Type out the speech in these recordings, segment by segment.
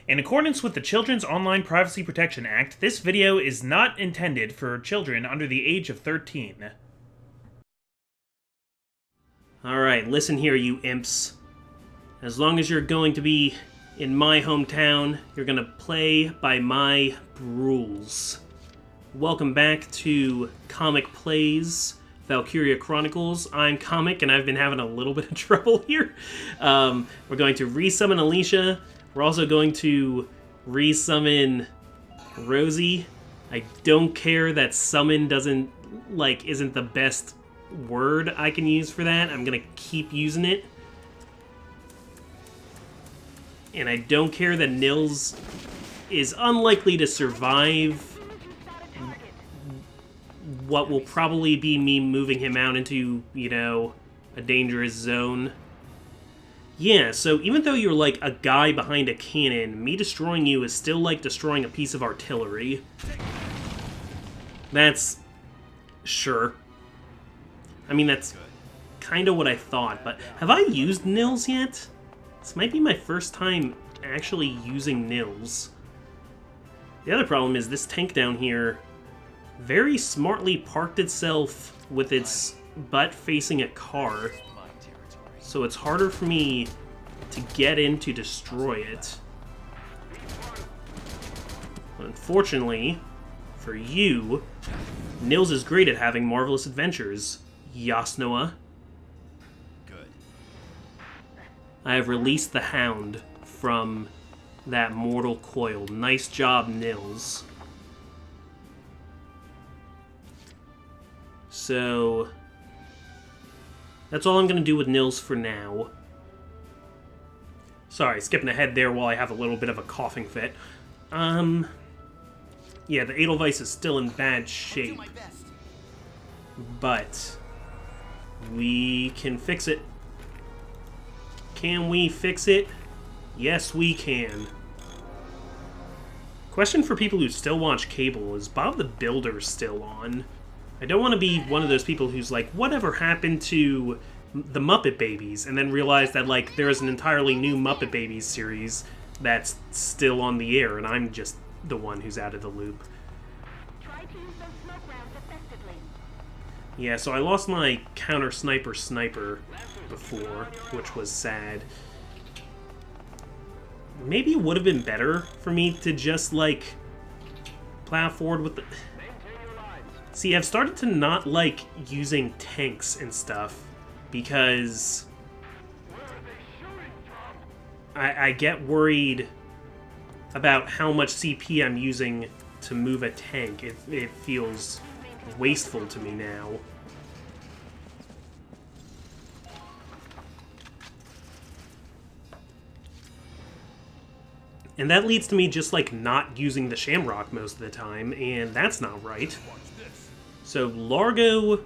In accordance with the Children's Online Privacy Protection Act, this video is not intended for children under the age of 13. Alright, listen here, you imps. As long as you're going to be in my hometown, you're gonna play by my rules. Welcome back to Comic Plays Valkyria Chronicles. I'm Comic, and I've been having a little bit of trouble here. We're going to resummon Alicia. We're also going to resummon Rosie. I don't care that summon isn't the best word I can use for that. I'm gonna keep using it. And I don't care that Nils is unlikely to survive what will probably be me moving him out into, a dangerous zone. Yeah, so even though you're like a guy behind a cannon, me destroying you is still like destroying a piece of artillery. That's... sure. I mean, that's kind of what I thought, but have I used Nils yet? This might be my first time actually using Nils. The other problem is this tank down here very smartly parked itself with its butt facing a car, so it's harder for me to get in to destroy it. Unfortunately, for you, Nils is great at having marvelous adventures, Yasnoa. Good. I have released the Hound from that mortal coil. Nice job, Nils. So, that's all I'm going to do with Nils for now. Sorry, skipping ahead there while I have a little bit of a coughing fit. Yeah, the Edelweiss is still in bad shape. But we can fix it. Can we fix it? Yes, we can. Question for people who still watch cable, is Bob the Builder still on? I don't want to be one of those people who's like, whatever happened to the Muppet Babies? And then realize that, like, there is an entirely new Muppet Babies series that's still on the air, and I'm just the one who's out of the loop. Yeah, so I lost my counter sniper before, which was sad. Maybe it would have been better for me to just, like, plow forward with the... See, I've started to not like using tanks and stuff because I get worried about how much CP I'm using to move a tank. It feels wasteful to me now. And that leads to me just, like, not using the Shamrock most of the time, and that's not right. So, Largo...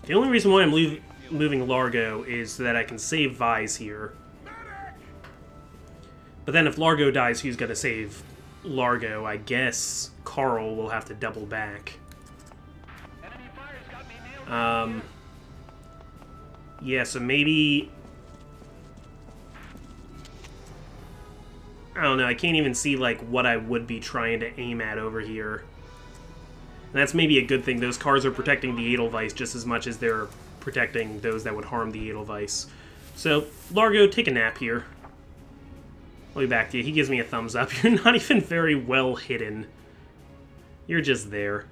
The only reason why I'm moving Largo is so that I can save Vise here. But then if Largo dies, who's going to save Largo? I guess Carl will have to double back. Yeah, so maybe... I don't know, I can't even see, like, what I would be trying to aim at over here. And that's maybe a good thing. Those cars are protecting the Edelweiss just as much as they're protecting those that would harm the Edelweiss. So, Largo, take a nap here. I'll be back to you. He gives me a thumbs up. You're not even very well hidden. You're just there.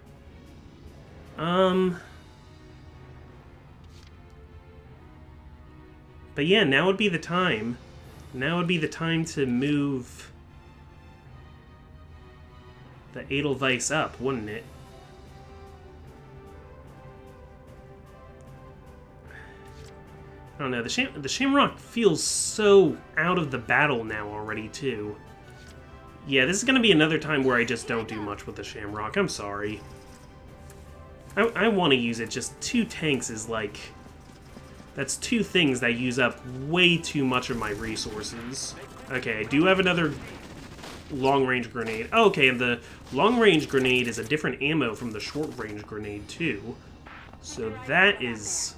But yeah, now would be the time. Now would be the time to move the Edelweiss up, wouldn't it? I don't know, the Shamrock feels so out of the battle now already, too. Yeah, this is going to be another time where I just don't do much with the Shamrock. I'm sorry. I want to use it. Just 2 tanks is like... That's 2 things that use up way too much of my resources. Okay, I do have another long-range grenade. Oh, okay, and the long-range grenade is a different ammo from the short-range grenade, too. So that is...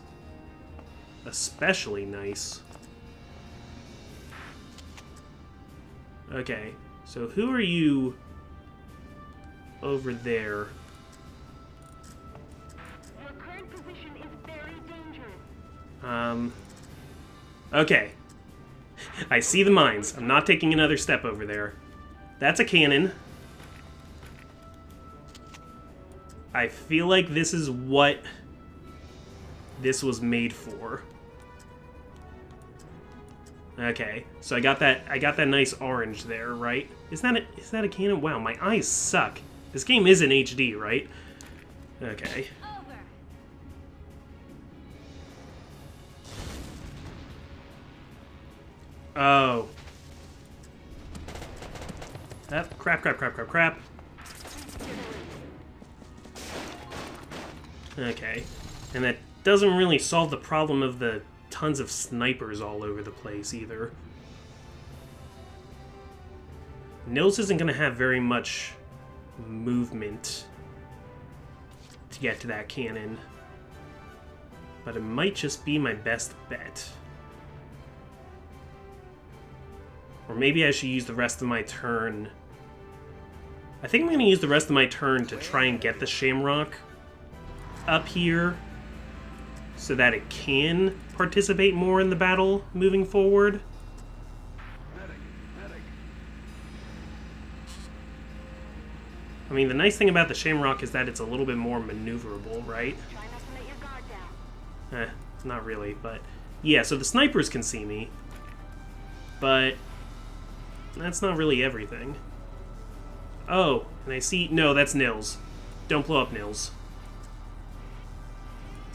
especially nice. Okay, so who are you over there? Your current position is very dangerous. Okay. I see the mines. I'm not taking another step over there. That's a cannon. I feel like this is what this was made for. Okay, so I got that nice orange there, right? Is that a cannon? Wow, my eyes suck. This game is in HD, right? Okay. Over. Oh. Crap. Okay. And that doesn't really solve the problem of the tons of snipers all over the place either. Nils isn't going to have very much movement to get to that cannon. But it might just be my best bet. Or maybe I should use the rest of my turn. I think I'm going to use the rest of my turn to try and get the Shamrock up here so that it can participate more in the battle moving forward. I mean, the nice thing about the Shamrock is that it's a little bit more maneuverable, right? Try not to let your guard down. Not really, but... Yeah, so the snipers can see me. But... that's not really everything. Oh, and I see... No, that's Nils. Don't blow up Nils.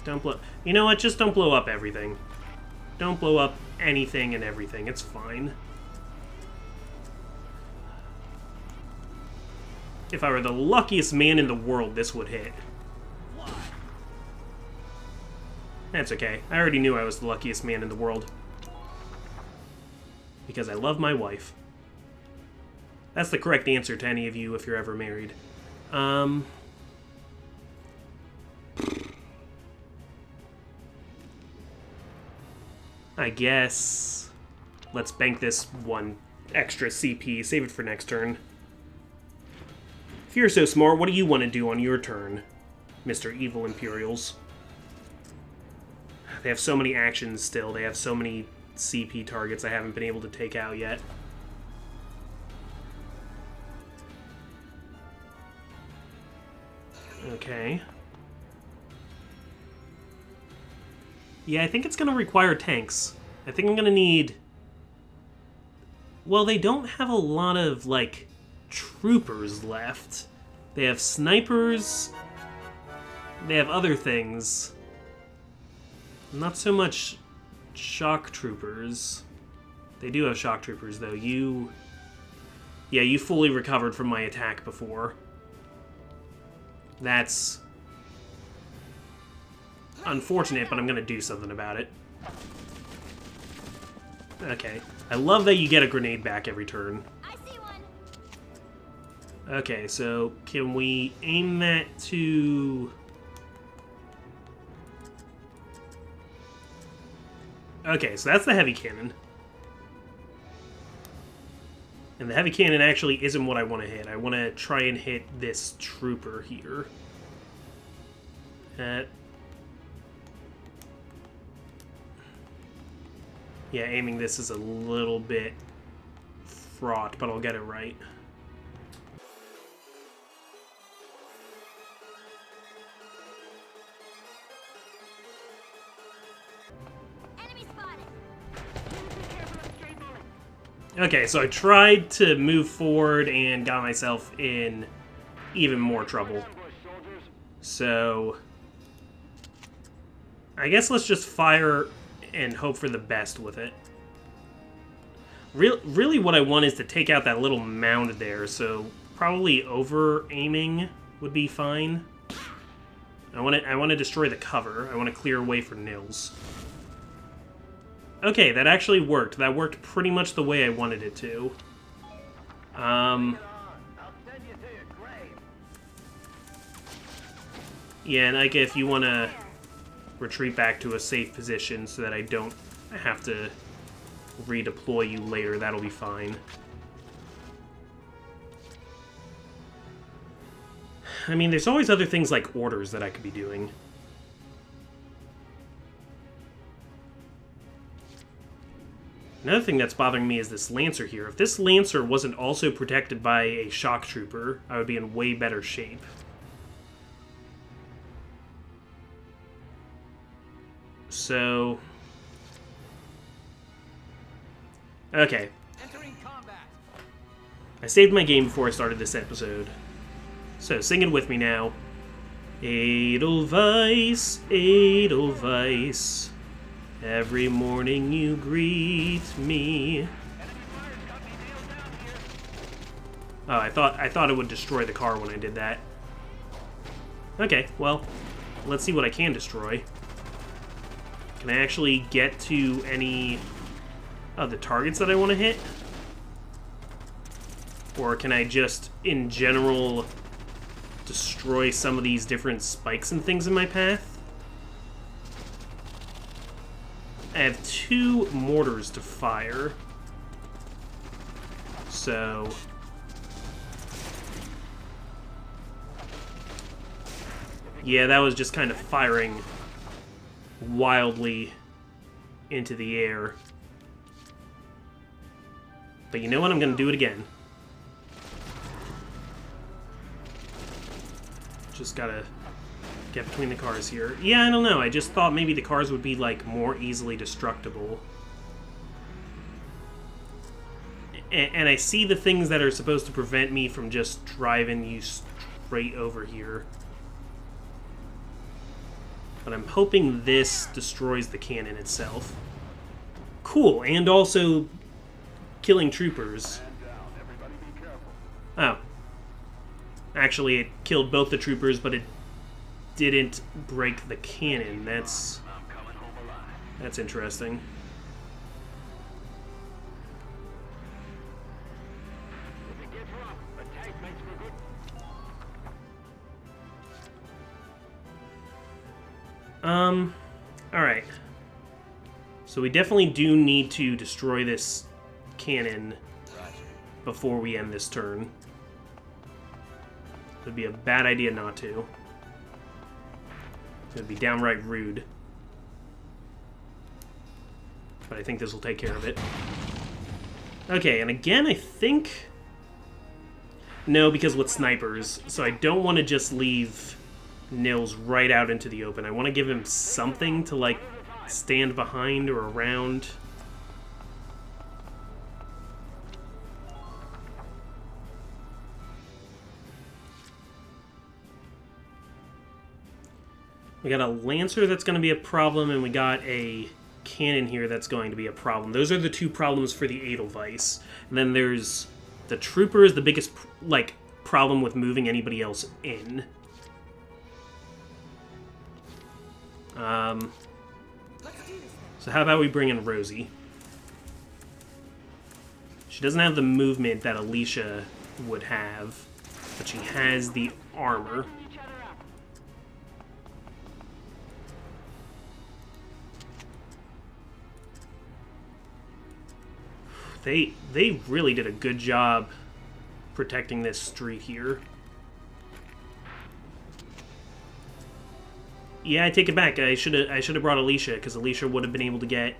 Don't blow... You know what? Just don't blow up everything. Don't blow up anything and everything. It's fine. If I were the luckiest man in the world, this would hit. That's okay. I already knew I was the luckiest man in the world. Because I love my wife. That's the correct answer to any of you if you're ever married. I guess... let's bank this one extra CP. Save it for next turn. If you're so smart, what do you want to do on your turn, Mr. Evil Imperials? They have so many actions still. They have so many CP targets I haven't been able to take out yet. Okay. Yeah, I think it's going to require tanks. I think I'm going to need... Well, they don't have a lot of, like, troopers left. They have snipers. They have other things. Not so much shock troopers. They do have shock troopers, though. You... Yeah, you fully recovered from my attack before. That's unfortunate, but I'm going to do something about it. Okay. I love that you get a grenade back every turn. I see one. Okay, so can we aim that to... Okay, so that's the heavy cannon. And the heavy cannon actually isn't what I want to hit. I want to try and hit this trooper here. Yeah, aiming this is a little bit fraught, but I'll get it right. Enemy spotted. Be careful of stray bullets. Okay, so I tried to move forward and got myself in even more trouble. So I guess let's just fire and hope for the best with it. Really what I want is to take out that little mound there, so probably over-aiming would be fine. I want to destroy the cover. I want to clear a way for Nils. Okay, that actually worked. That worked pretty much the way I wanted it to. Yeah, and Ika, if you want to retreat back to a safe position so that I don't have to redeploy you later, that'll be fine. I mean, there's always other things like orders that I could be doing. Another thing that's bothering me is this Lancer here. If this Lancer wasn't also protected by a shock trooper, I would be in way better shape. So... okay. I saved my game before I started this episode. So, sing it with me now. Edelweiss, Edelweiss. Every morning you greet me. Oh, I thought it would destroy the car when I did that. Okay, well, let's see what I can destroy. Can I actually get to any of the targets that I want to hit? Or can I just, in general, destroy some of these different spikes and things in my path? I have 2 mortars to fire. So... yeah, that was just kind of firing wildly into the air. But you know what? I'm going to do it again. Just gotta get between the cars here. Yeah, I don't know. I just thought maybe the cars would be, like, more easily destructible. And I see the things that are supposed to prevent me from just driving you straight over here. But I'm hoping this destroys the cannon itself. Cool, and also killing troopers. Oh. Actually, it killed both the troopers, but it didn't break the cannon. That's interesting. Alright. So we definitely do need to destroy this cannon before we end this turn. It would be a bad idea not to. It would be downright rude. But I think this will take care of it. Okay, and again, I think... no, because with snipers. So I don't want to just leave Nils right out into the open. I want to give him something to, like, stand behind or around. We got a Lancer that's going to be a problem, and we got a cannon here that's going to be a problem. Those are the 2 problems for the Edelweiss. And then there's the Trooper is the biggest, like, problem with moving anybody else in. So how about we bring in Rosie? She doesn't have the movement that Alicia would have, but she has the armor. They really did a good job protecting this street here. Yeah, I take it back. I should have brought Alicia, because Alicia would have been able to get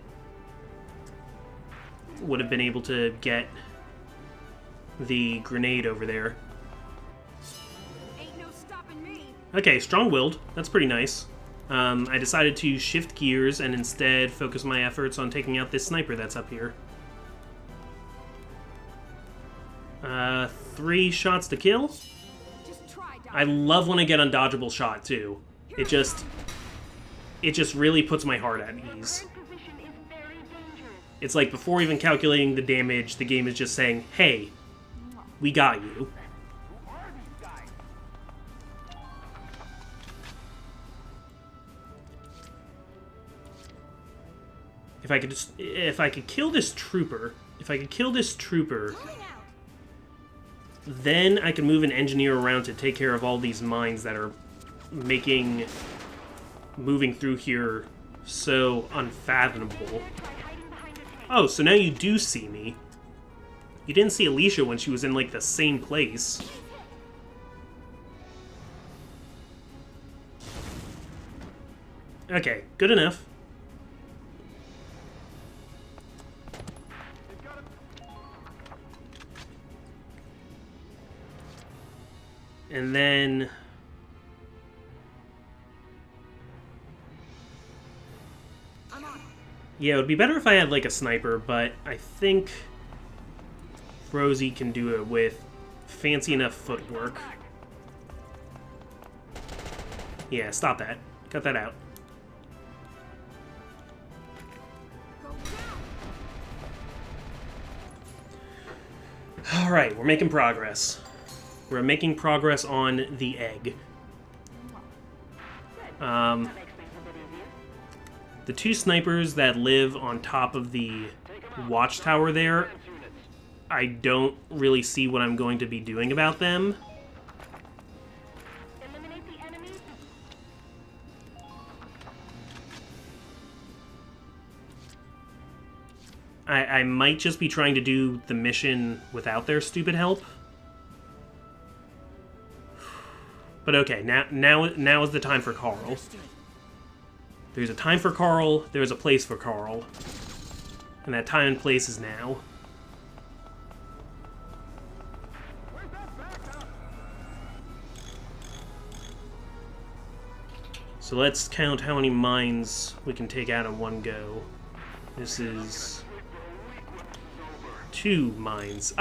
the grenade over there. Ain't no stopping me. Okay, strong-willed. That's pretty nice. I decided to shift gears and instead focus my efforts on taking out this sniper that's up here. 3 shots to kill. Just try, Doc. I love when I get undodgeable shot too. It just really puts my heart at ease. Current position is very dangerous. It's like before even calculating the damage, the game is just saying, "Hey, we got you." If I could kill this trooper, then I can move an engineer around to take care of all these mines that are moving through here so unfathomable. Oh, so now you do see me. You didn't see Alicia when she was in, like, the same place. Okay, good enough. And then... yeah, it would be better if I had, like, a sniper, but I think Rosie can do it with fancy enough footwork. Yeah, stop that. Cut that out. Alright, we're making progress. We're making progress on the egg. The two snipers that live on top of the watchtower there, I don't really see what I'm going to be doing about them. Eliminate the enemies. I might just be trying to do the mission without their stupid help. But okay, now is the time for Carl. There's a time for Carl, there's a place for Carl. And that time and place is now. So let's count how many mines we can take out in one go. This is 2 mines.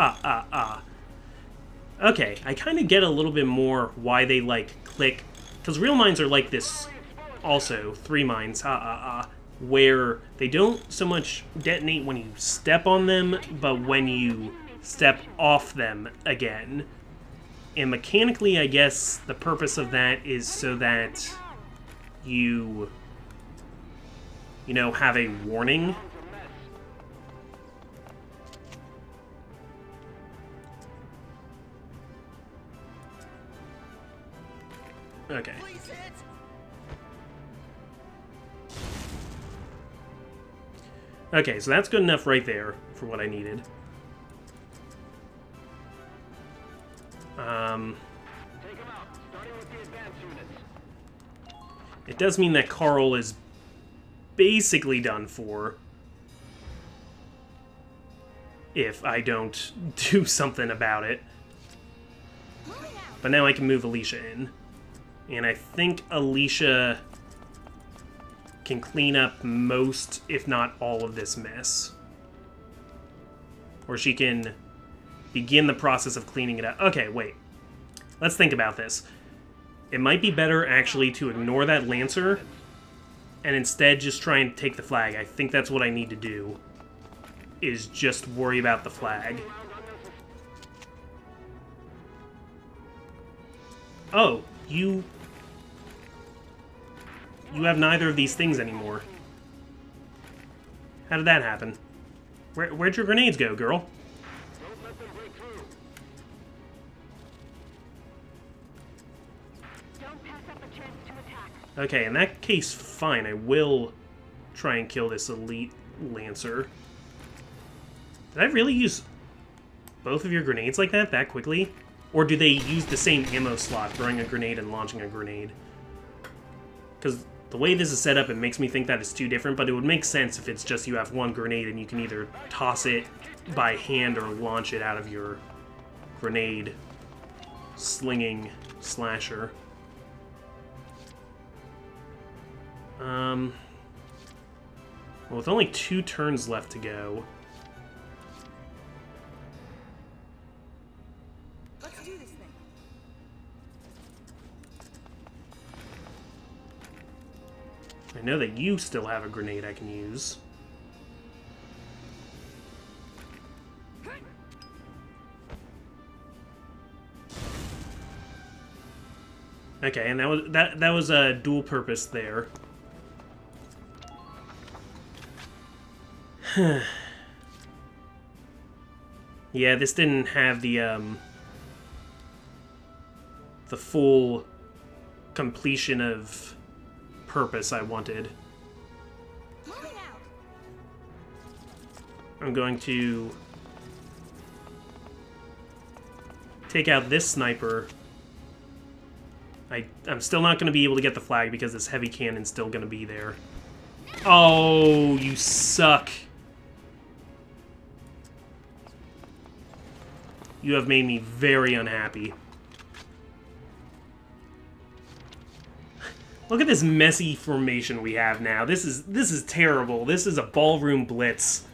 Okay, I kind of get a little bit more why they, like, click. Because real mines are like this also. 3 mines. Where they don't so much detonate when you step on them, but when you step off them again. And mechanically, I guess the purpose of that is so that you know, have a warning. Okay. Okay, so that's good enough right there for what I needed. It does mean that Carl is basically done for if I don't do something about it. But now I can move Alicia in. And I think Alicia can clean up most, if not all, of this mess. Or she can begin the process of cleaning it up. Okay, wait. Let's think about this. It might be better, actually, to ignore that Lancer and instead just try and take the flag. I think that's what I need to do, is just worry about the flag. Oh, you have neither of these things anymore. How did that happen? Where'd your grenades go, girl? Don't pass up a chance to attack. Okay, in that case, fine. I will try and kill this elite Lancer. Did I really use both of your grenades like that quickly? Or do they use the same ammo slot, throwing a grenade and launching a grenade? Because the way this is set up, it makes me think that it's 2 different, but it would make sense if it's just you have 1 grenade and you can either toss it by hand or launch it out of your grenade slinging slasher. Well, with only 2 turns left to go. Let's do this thing. I know that you still have a grenade I can use. Okay, and that was a dual purpose there. Yeah, this didn't have the full completion of purpose I wanted. I'm going to take out this sniper. I'm still not going to be able to get the flag because this heavy cannon's still going to be there. Oh, you suck. You have made me very unhappy. Look at this messy formation we have now. This is terrible. This is a ballroom blitz.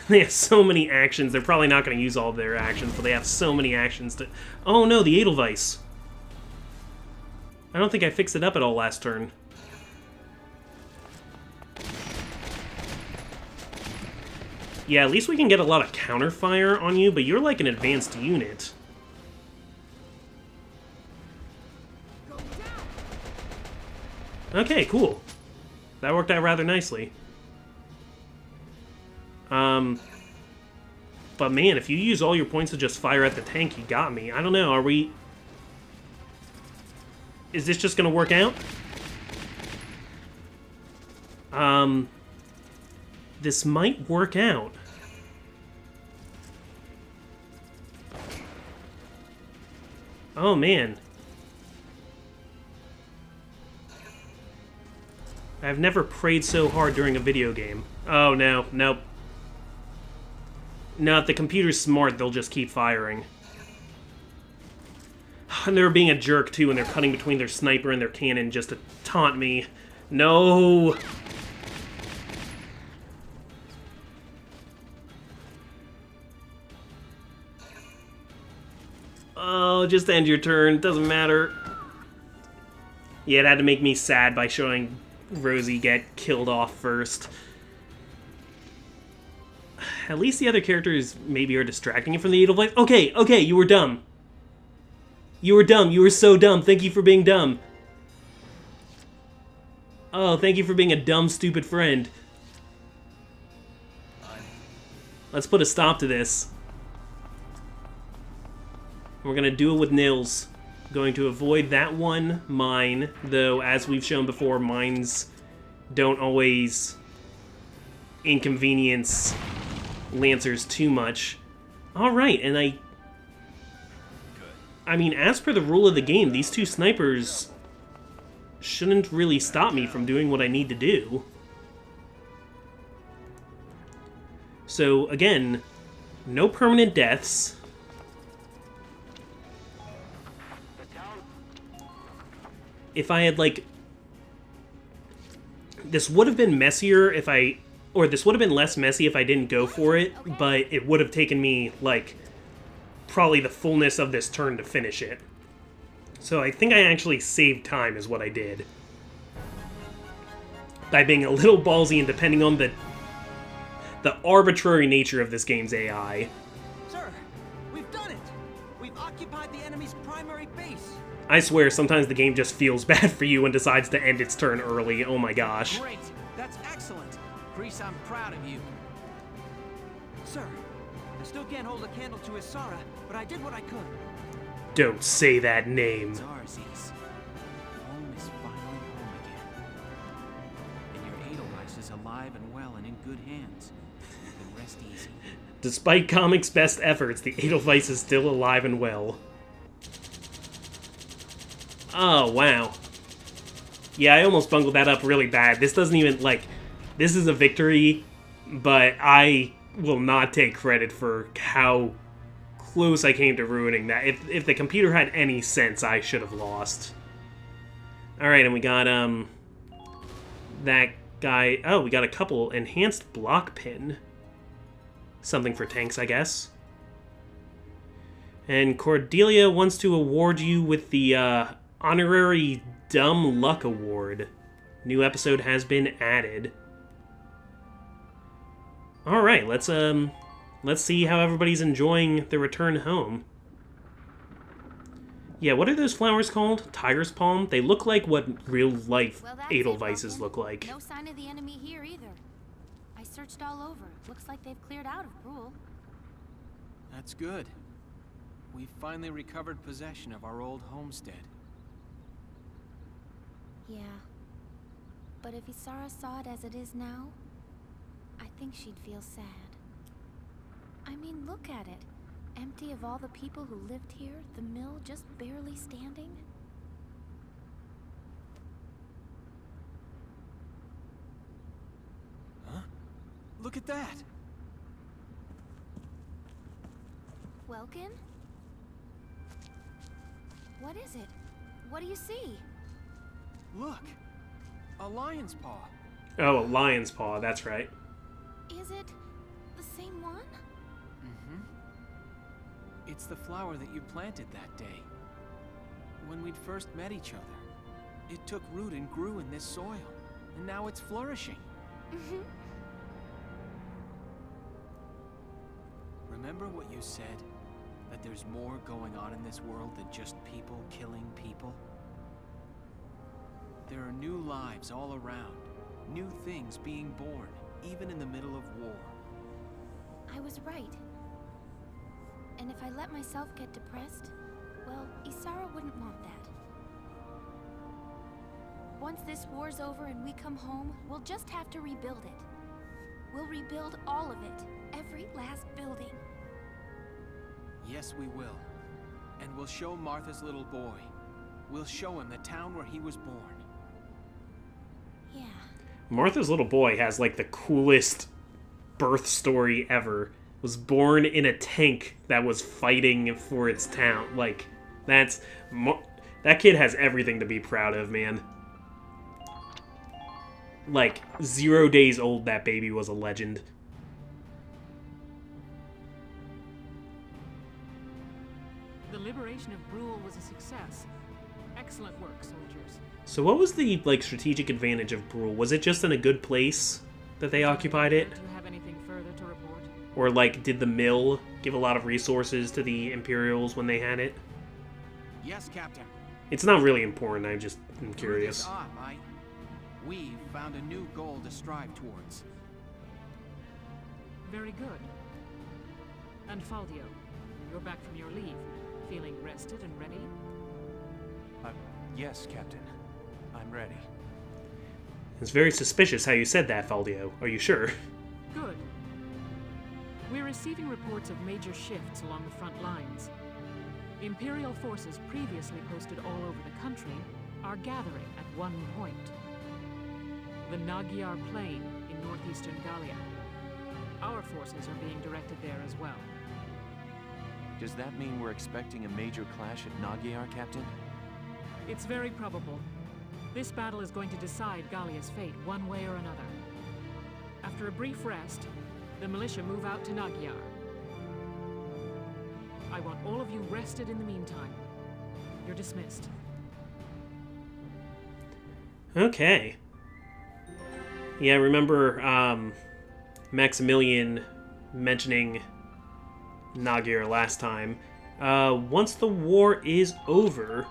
They have so many actions. They're probably not going to use all of their actions, but they have so many actions to... Oh no, the Edelweiss. I don't think I fixed it up at all last turn. Yeah, at least we can get a lot of counterfire on you, but you're like an advanced unit. Okay, cool. That worked out rather nicely. But man, if you use all your points to just fire at the tank, you got me. I don't know, are we... Is this just gonna work out? This might work out. Oh man. I've never prayed so hard during a video game. Oh no, nope. No, if the computer's smart, they'll just keep firing. And they're being a jerk, too, and they're cutting between their sniper and their cannon just to taunt me. No! Oh, just end your turn. Doesn't matter. Yeah, it had to make me sad by showing Rosie get killed off first. At least the other characters maybe are distracting you from the Edelweiss. Okay, okay, you were dumb. You were dumb. You were so dumb. Thank you for being dumb. Oh, thank you for being a dumb, stupid friend. Let's put a stop to this. We're gonna do it with Nils. Going to avoid that one mine, though, as we've shown before, mines don't always inconvenience Lancers too much. Alright, and I mean, as per the rule of the game, these two snipers shouldn't really stop me from doing what I need to do. So, again, no permanent deaths. If I had, like... This would have been messier if I... Or this would have been less messy if I didn't go for it, but it would have taken me, like, probably the fullness of this turn to finish it. So I think I actually saved time is what I did. By being a little ballsy and depending on the arbitrary nature of this game's AI. Sir, we've done it! We've occupied the enemy's primary base! I swear, sometimes the game just feels bad for you and decides to end its turn early. Oh my gosh. Great! That's excellent! Grease, I'm proud of you. Sir, I still can't hold a candle to Isara, but I did what I could. Don't say that name. Zarzi's. Home is finally home again. And your Edelweiss is alive and well and in good hands. You can rest easy. Despite comics' best efforts, the Edelweiss is still alive and well. Oh, wow. Yeah, I almost bungled that up really bad. This doesn't even, like... This is a victory, but I will not take credit for how close I came to ruining that. If the computer had any sense, I should have lost. Alright, and we got, that guy... Oh, we got a couple enhanced block pin. Something for tanks, I guess. And Cordelia wants to award you with the, honorary Dumb Luck Award. New episode has been added. Alright, let's see how everybody's enjoying the return home. Yeah, what are those flowers called? Tiger's palm? They look like what real-life Edelweisses look like. No sign of the enemy here either. I searched all over. Looks like they've cleared out of Brule. That's good. We've finally recovered possession of our old homestead. Yeah. But if Isara saw it as it is now, I think she'd feel sad. I mean, look at it. Empty of all the people who lived here, the mill just barely standing? Huh? Look at that! Welkin? What is it? What do you see? Look! A lion's paw! Oh, a lion's paw, that's right. Is it the same one? Mm-hmm. It's the flower that you planted that day. When we'd first met each other. It took root and grew in this soil. And now it's flourishing. Mm-hmm. Remember what you said? That there's more going on in this world than just people killing people? There are new lives all around. New things being born, even in the middle of war. I was right. And if I let myself get depressed, well, Isara wouldn't want that. Once this war's over and we come home, we'll just have to rebuild it. We'll rebuild all of it, every last building. Yes, we will. And we'll show Martha's little boy. We'll show him the town where he was born. Yeah. Martha's little boy has, like, the coolest birth story ever. Was born in a tank that was fighting for its town. Like, that kid has everything to be proud of, man. Like, 0 days old, that baby was a legend. The liberation of Brule was a success. Excellent work, soldiers. So what was the, like, strategic advantage of Brule? Was it just in a good place that they occupied it? Do you have anything further to report? Or, like, did the mill give a lot of resources to the Imperials when they had it? Yes, Captain. It's not really important, I'm Through curious. this eye, Mike, we've found a new goal to strive towards. Very good. And Faldio, you're back from your leave. Feeling rested and ready? Yes, Captain. I'm ready. It's very suspicious how you said that, Faldio. Are you sure? Good. We're receiving reports of major shifts along the front lines. Imperial forces previously posted all over the country are gathering at one point. The Nagyar Plain in northeastern Gallia. Our forces are being directed there as well. Does that mean we're expecting a major clash at Nagyar, Captain? It's very probable. This battle is going to decide Gallia's fate one way or another. After a brief rest, the militia move out to Nagyar. I want all of you rested in the meantime. You're dismissed. Okay. Yeah, I remember Maximilian mentioning Nagyar last time. Once the war is over...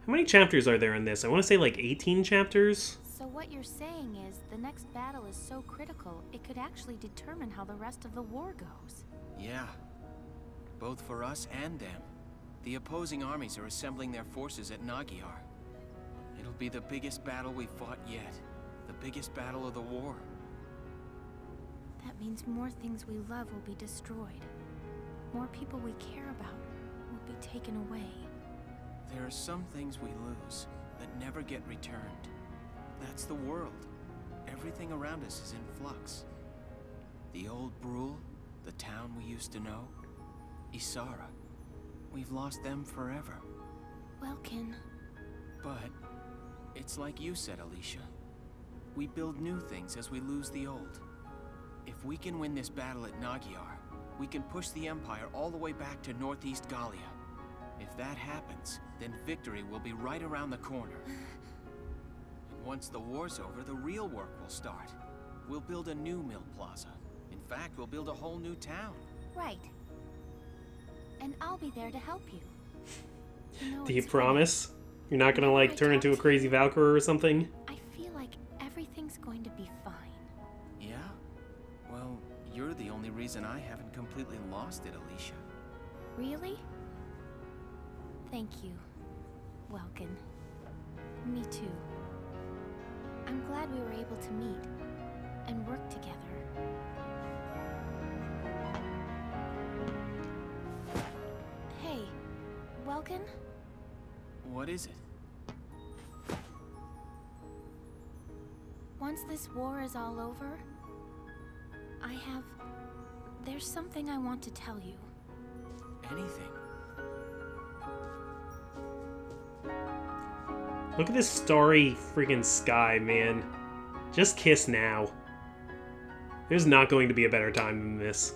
How many chapters are there in this? I want to say like 18 chapters? So what you're saying is the next battle is so critical, it could actually determine how the rest of the war goes. Yeah. Both for us and them. The opposing armies are assembling their forces at Nagyar. It'll be the biggest battle we've fought yet. The biggest battle of the war. That means more things we love will be destroyed. More people we care about will be taken away. There are some things we lose that never get returned. That's the world. Everything around us is in flux. The old Brule, the town we used to know, Isara. We've lost them forever. Welkin. But it's like you said, Alicia. We build new things as we lose the old. If we can win this battle at Nagyar, we can push the Empire all the way back to northeast Gallia. If that happens, then victory will be right around the corner. And once the war's over, the real work will start. We'll build a new mill plaza. In fact, we'll build a whole new town. Right. And I'll be there to help you. Do you it's promise? You're not gonna, like, turn into a crazy Valkyrie or something? funny. I feel like everything's going to be fine. Yeah? Well, you're the only reason I haven't completely lost it, Alicia. Really? Thank you, Welkin. Me too. I'm glad we were able to meet and work together. Welkin? What is it? Once this war is all over, there's something I want to tell you. Anything. Look at this starry freaking sky, man. Just kiss now. There's not going to be a better time than this.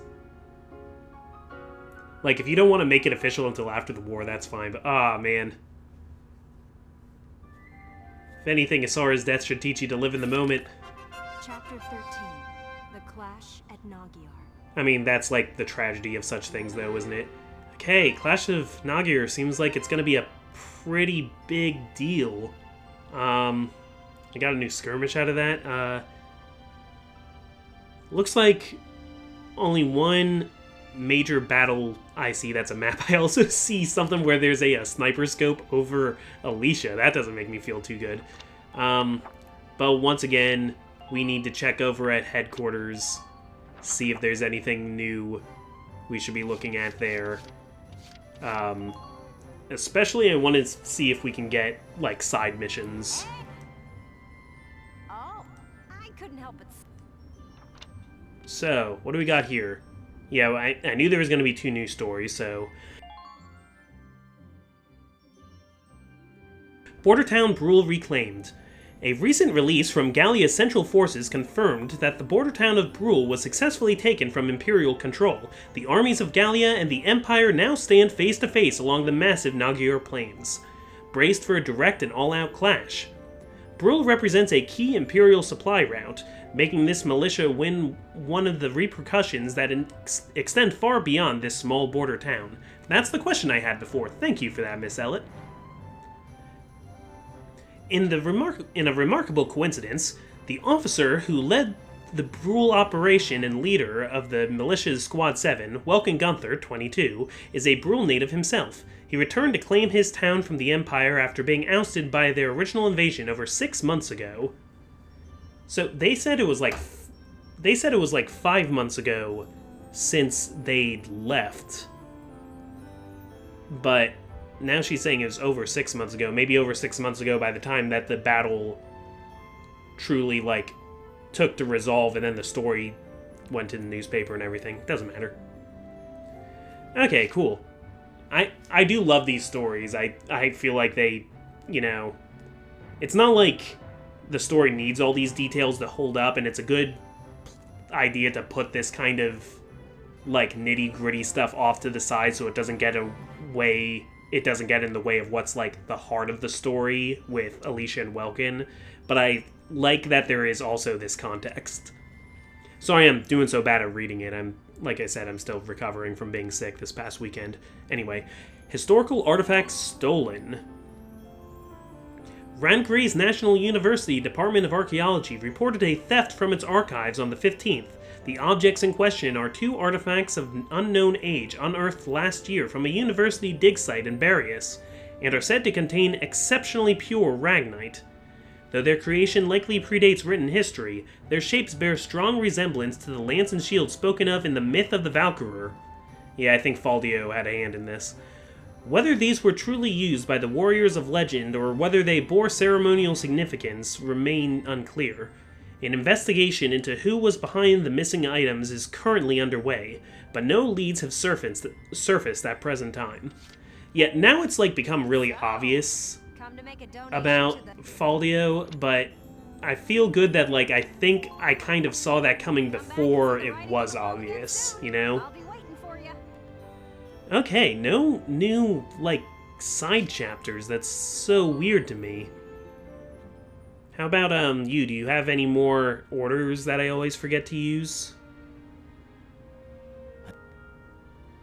Like, if you don't want to make it official until after the war, that's fine, but man. If anything, Asara's death should teach you to live in the moment. Chapter 13. The Clash at Nagyar. I mean, that's like the tragedy of such things, though, isn't it? Okay, Clash of Nagyar seems like it's gonna be a pretty big deal. I got a new skirmish out of that. Looks like only one major battle I see that's a map. I also see something where there's a sniper scope over Alicia. That doesn't make me feel too good. But once again, we need to check over at headquarters, see if there's anything new we should be looking at there. Especially I want to see if we can get, like, side missions. Oh, I couldn't help but... So, what do we got here? Yeah, I knew there was going to be 2 new stories, so... Border Town Brule reclaimed. A recent release from Gallia's Central Forces confirmed that the border town of Brule was successfully taken from Imperial control. The armies of Gallia and the Empire now stand face to face along the massive Nagyar plains, braced for a direct and all-out clash. Brule represents a key Imperial supply route, making this militia win one of the repercussions that extend far beyond this small border town. That's the question I had before. Thank you for that, Miss Ellett. In a remarkable coincidence, the officer who led the Brule operation and leader of the militia's Squad 7, Welkin Gunther, 22, is a Brule native himself. He returned to claim his town from the Empire after being ousted by their original invasion over 6 months ago. So they said it was like 5 months ago since they'd left. But now she's saying it was over 6 months ago, maybe over 6 months ago by the time that the battle truly, like, took to resolve and then the story went to the newspaper and everything. Doesn't matter. Okay, cool. I do love these stories. I feel like they, you know, it's not like the story needs all these details to hold up, and it's a good idea to put this kind of, like, nitty-gritty stuff off to the side so it doesn't get in the way of what's, like, the heart of the story with Alicia and Welkin, but I like that there is also this context. Sorry I'm doing so bad at reading it. Like I said, I'm still recovering from being sick this past weekend. Anyway, historical artifacts stolen. Randgrace National University Department of Archaeology reported a theft from its archives on the 15th. The objects in question are 2 artifacts of unknown age unearthed last year from a university dig site in Barius, and are said to contain exceptionally pure ragnite. Though their creation likely predates written history, their shapes bear strong resemblance to the lance and shield spoken of in the myth of the Valkyria. Yeah, I think Faldio had a hand in this. Whether these were truly used by the warriors of legend or whether they bore ceremonial significance remain unclear. An investigation into who was behind the missing items is currently underway, but no leads have surfaced at present time. Yet now it's like become really obvious about Faldio, but I feel good that, like, I think I kind of saw that coming before it was obvious, you know? Okay, no new, like, side chapters. That's so weird to me. How about, you? Do you have any more orders that I always forget to use?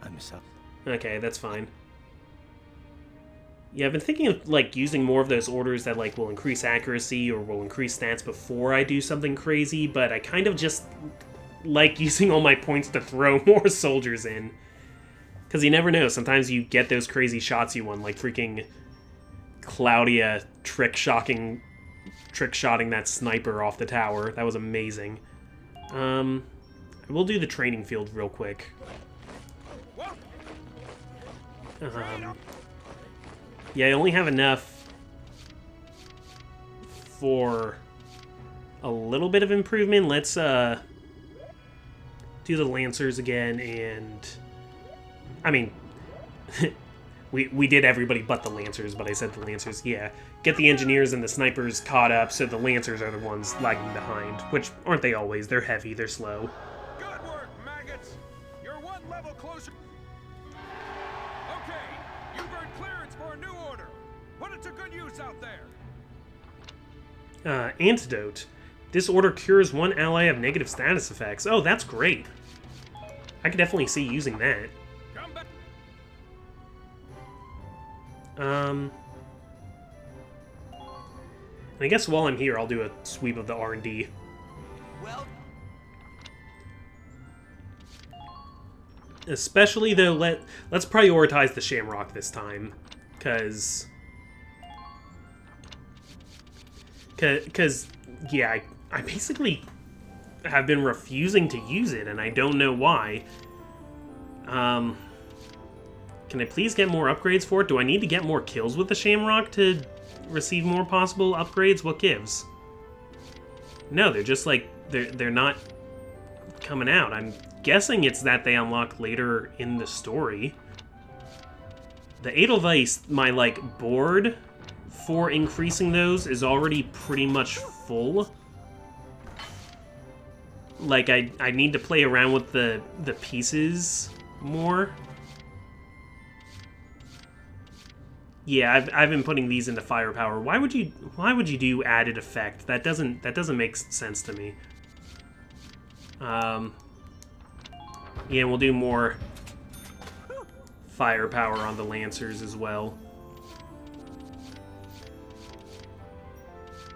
I miss out. Okay, that's fine. Yeah, I've been thinking of, like, using more of those orders that, like, will increase accuracy or will increase stats before I do something crazy, but I kind of just like using all my points to throw more soldiers in. Because you never know, sometimes you get those crazy shots you want, like freaking Claudia trick-shotting that sniper off the tower. That was amazing. We'll do the training field real quick. Yeah, I only have enough for a little bit of improvement. Let's do the Lancers again, and I mean, we did everybody but the Lancers, but I said the Lancers, yeah. Get the Engineers and the Snipers caught up, so the Lancers are the ones lagging behind, which aren't they always? They're heavy, they're slow. Good work, maggots! You're one level closer. Okay, you've earned clearance for a new order. Put it to good use out there. Antidote. This order cures one ally of negative status effects. Oh, that's great. I could definitely see using that. Come back. I guess while I'm here, I'll do a sweep of the R&D. Well, Especially, though, let's prioritize the Shamrock this time. Because, yeah, I basically have been refusing to use it, and I don't know why. Can I please get more upgrades for it? Do I need to get more kills with the Shamrock to receive more possible upgrades? What gives? No, they're just like, they're not coming out. I'm guessing it's that they unlock later in the story. The Edelweiss, my, like, board for increasing those is already pretty much full. Like, I need to play around with the pieces more. Yeah, I've been putting these into firepower. Why would you do added effect? That doesn't make sense to me. Yeah, we'll do more firepower on the Lancers as well.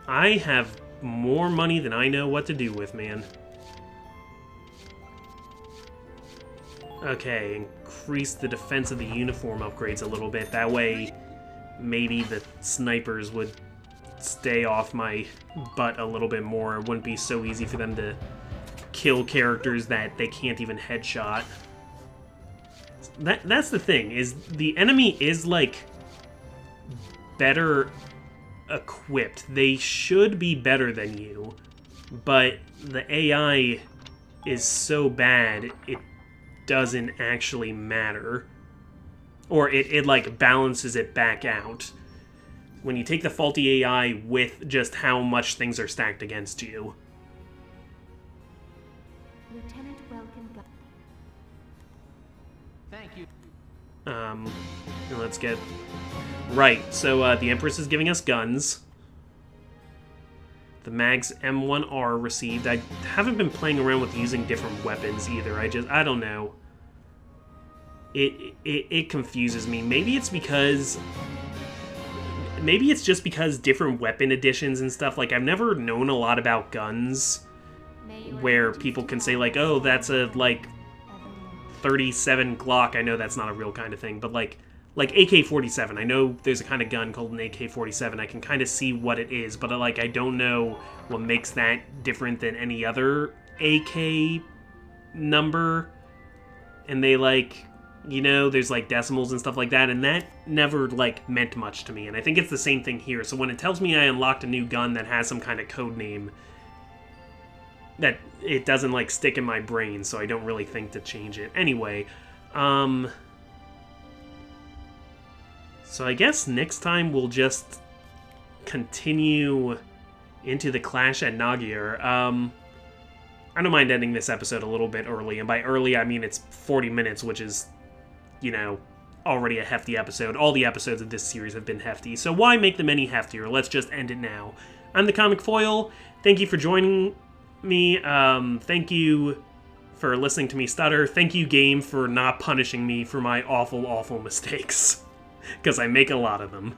I have more money than I know what to do with, man. Okay, increase the defense of the uniform upgrades a little bit. That way, maybe the snipers would stay off my butt a little bit more. It wouldn't be so easy for them to kill characters that they can't even headshot. That's the thing, is the enemy is, like, better equipped. They should be better than you, but the AI is so bad, it doesn't actually matter. Or it like, balances it back out. When you take the faulty AI with just how much things are stacked against you. Lieutenant Welkin. thank you. And let's get... Right, so the Empress is giving us guns. The Mag's M1R received. I haven't been playing around with using different weapons either. I don't know. It confuses me. Maybe it's because... Maybe it's just because different weapon additions and stuff. Like, I've never known a lot about guns where people can say, like, oh, that's a, like, 37 Glock. I know that's not a real kind of thing, but, like AK-47. I know there's a kind of gun called an AK-47. I can kind of see what it is, but, like, I don't know what makes that different than any other AK number. And they, like... You know, there's, like, decimals and stuff like that, and that never, like, meant much to me. And I think it's the same thing here. So when it tells me I unlocked a new gun that has some kind of code name, that it doesn't, like, stick in my brain, so I don't really think to change it. Anyway, so I guess next time we'll just continue into the clash at Nagier. I don't mind ending this episode a little bit early, and by early I mean it's 40 minutes, which is... you know, already a hefty episode. All the episodes of this series have been hefty, so why make them any heftier? Let's just end it now. I'm the Comic Foil. Thank you for joining me. Thank you for listening to me stutter. Thank you, game, for not punishing me for my awful, awful mistakes. Because I make a lot of them.